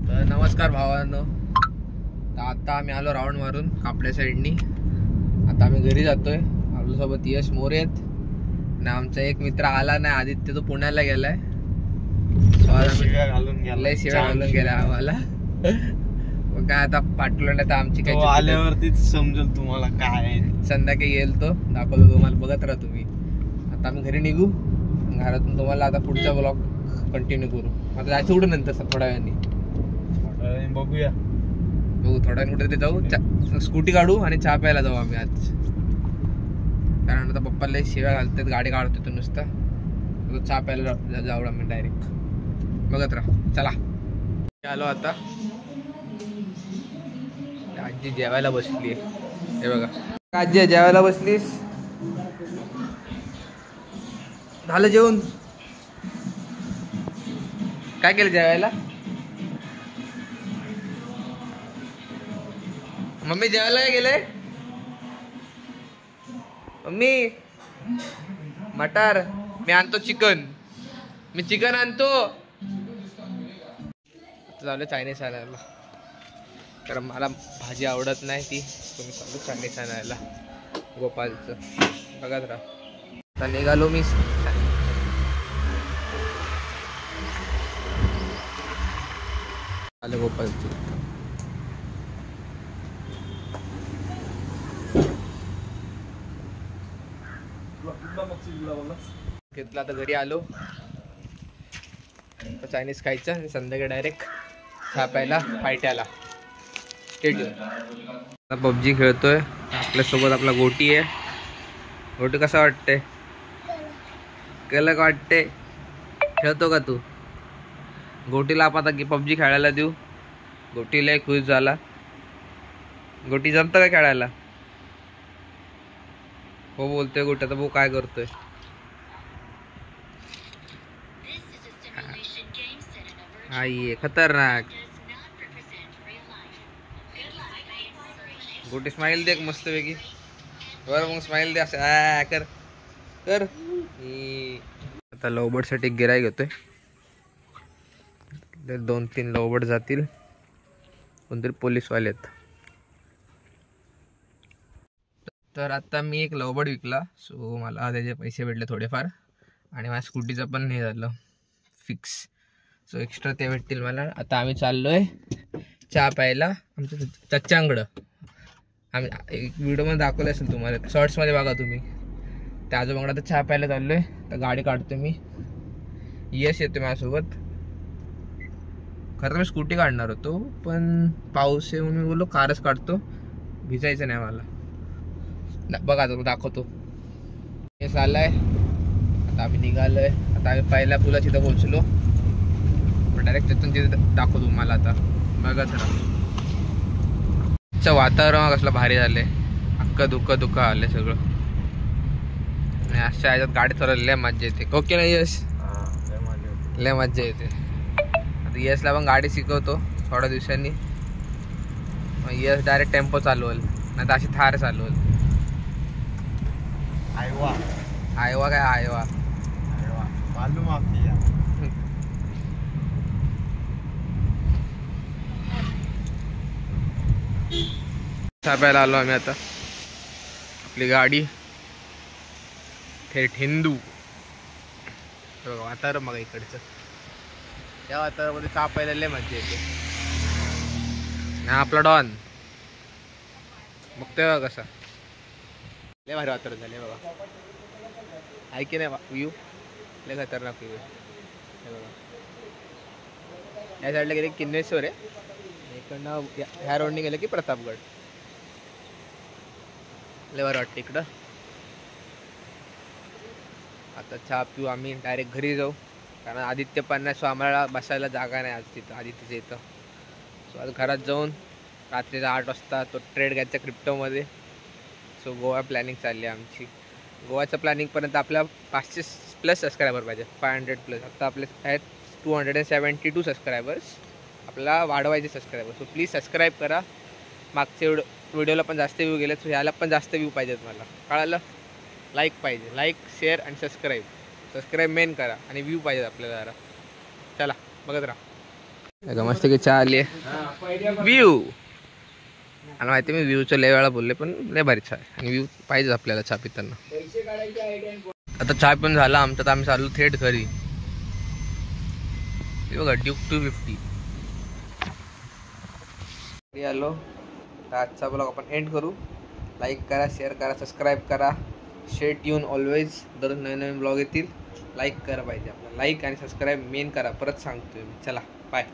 तर नमस्कार भावांनो. तर आता आम्ही आलो राऊंड मारून कापड्या साईडनी. आता आम्ही घरी जातोय. आपल्यासोबत यश मोरे आहेत आणि आमचा एक मित्र आला नाही, आदित्य, तो पुण्याला गेलाय. शिव्या घालून गेला आम्हाला. मग काय आता पाठवलं नाही तर आमची काय आल्यावरतीच समजेल तुम्हाला काय. संध्याकाळी येईल तो, दाखवतो तुम्हाला, बघत राहा तुम्ही. आता आम्ही घरी निघू, घरातून तुम्हाला आता पुढचा ब्लॉग कंटिन्यू करू. आता जायचं कुठं नंतर थोड्या वेळाने बघूया. बघू थोड्या वेळाने कुठेतरी जाऊ, स्कूटी काढू आणि चहा प्यायला जाऊ आम्ही आज. कारण आता पप्पाला शिव्या घालतात, गाडी काढतो तो नुसता. चहा प्यायला जाऊ आम्ही डायरेक्ट. बघत राहा, चला. आलो आता. आजी जेवायला बसली आहे, हे बघा. आजी जेवायला बसलीस? झालं जेवण? काय केलं जेवायला? मम्मी जेवायला काय केलंय? मम्मी मटार. मी आणतो चिकन. मी चिकन आणतो. चालू चायनीज आणायला, कारण मला भाजी आवडत नाही ती. तुम्ही चालू चायनीज आणायला गोपालचं. बघत राहा. आता निघालो मी. आलं गोपालचं. घेतलं. आता घरी आलो. चायनीज खायचं आणि संध्याकाळी डायरेक्ट चहा प्यायला फायट्याला. आता पबजी खेळतोय. आपल्यासोबत आपला गोटी आहे. गोटी कसा वाटते? कलक वाटते? खेळतो का तू? गोटीला आपण आता पबजी खेळायला देऊ. गोटीला खुश झाला. गोटी जमतं का खेळायला? हो बोलतोय गोटी. आता भाऊ काय करतोय? आई खतरनाक. गोटी स्माइल दे मस्त पैकी. बरं मग स्माइल दे असं कर कर. आता लवबर्ड साठी गिराईक घेतोय. 2-3 लवबर्ड जातील. कोणतरी पोलीसवाले आहेत. तर आता मी एक लवबर्ड विकला. सो मला त्याचे पैसे भेटले थोडेफार. आणि माझ्या स्कूटीचं पण हे झालं फिक्स. सो एक्स्ट्रा ते भेटतील मला. आता आम्ही चाललोय चहा प्यायला आमच्या चच्चांकडं. आम्ही एक व्हिडिओमध्ये दाखवलं असेल तुम्हाला, शॉर्ट्समध्ये बघा तुम्ही. त्या आजोबांकडे आता चहा प्यायला चाललोय. तर गाडी काढतो मी. यश येतो माझ्यासोबत. खरं तर मी स्कूटी काढणार होतो, पण पाऊस आहे म्हणून मी बोललो कारच काढतो, भिजायचं नाही मला. बघा तो दाखवतो. यश आलाय. आता आम्ही निघालोय. आता आम्ही पहिल्या पुलाची इथं पोहोचलो. डायरेक्ट तिथून तिथे दाखवतो तुम्हाला. आता बघा जरा वातावरण कसलं भारी झालंय. अख्खं धुकं आलंय सगळं. आणि अशा ह्याच्यात गाडी चालवली लय मज्जा येते. ओके ना यश? लय मज्जा येते. आता यशला पण गाडी शिकवतो थोड्या दिवसांनी. यश डायरेक्ट टेम्पो चालवल, नाही तर अशी थार चालवल. आयवा आयवा काय आयवा मालूम आपली. चहा प्यायला आलो आम्ही. आता आपली गाडी थेट हिंदू. बघा वातावरण बघा इकडचं. या वातावरणामध्ये चहा प्यायला लय मज्जा येते. आपला डॉन बघतोय बघा कसा लय भारी वातावरण झाले बघा. आहे की नाही व्ह्यू? लय खतरनाक व्ह्यू हे बघा. या साईडला गेले किन्नेश्वर आहे. इकडनं ह्या रोडने गेलं की प्रतापगड. लय भारी वाटतं इकडं. आता चहा पिऊ आम्ही, डायरेक्ट घरी जाऊ. कारण आदित्य पण नाही, सो आम्हाला बसायला जागा नाही आज तिथं आदित्यच्या इथं. सो आज घरात जाऊन रात्रीचा 8 वाजता तो ट्रेड घ्यायचा क्रिप्टोमध्ये. सो गोवा प्लॅनिंग चालली आहे आमची. गोवाचं प्लॅनिंगपर्यंत आपल्या 500+ सबस्क्रायबर पाहिजे. 500+. आता आपले आहेत 272 सबस्क्रायबर्स. आपल्याला वाढवायचे सबस्क्रायबर. सो प्लीज सबस्क्राईब करा. मागच्या व्हिडिओला पण जास्त व्ह्यू गेले, सो ह्याला पण जास्त व्ह्यू पाहिजेत मला. कळालं? लाईक पाहिजे. लाईक, शेअर आणि सबस्क्राईब. सबस्क्राईब मेन करा आणि व्ह्यू पाहिजेत आपल्याला जरा. चला बघत राहा. मस्त की चहा आली आहे व्ह्यू. मला माहिती मी व्ह्यूचं लय वेळा बोलले पण लय भारी चहा आहे आणि व्ह्यू पाहिजे आपल्याला चहा पिताना. आता चहा पण झाला आमचा तर आम्ही चाललो थेट घरी. बघा ड्यूक 250 आलो. तर आजचा ब्लॉग आपण एंड करू. लाईक करा, शेअर करा, सबस्क्राईब करा. Stay tune always. दररोज नवीन नवीन ब्लॉग येतील. लाईक करा पाहिजे आपल्याला. लाईक आणि सबस्क्राईब मेन करा. परत सांगतोय मी. चला बाय.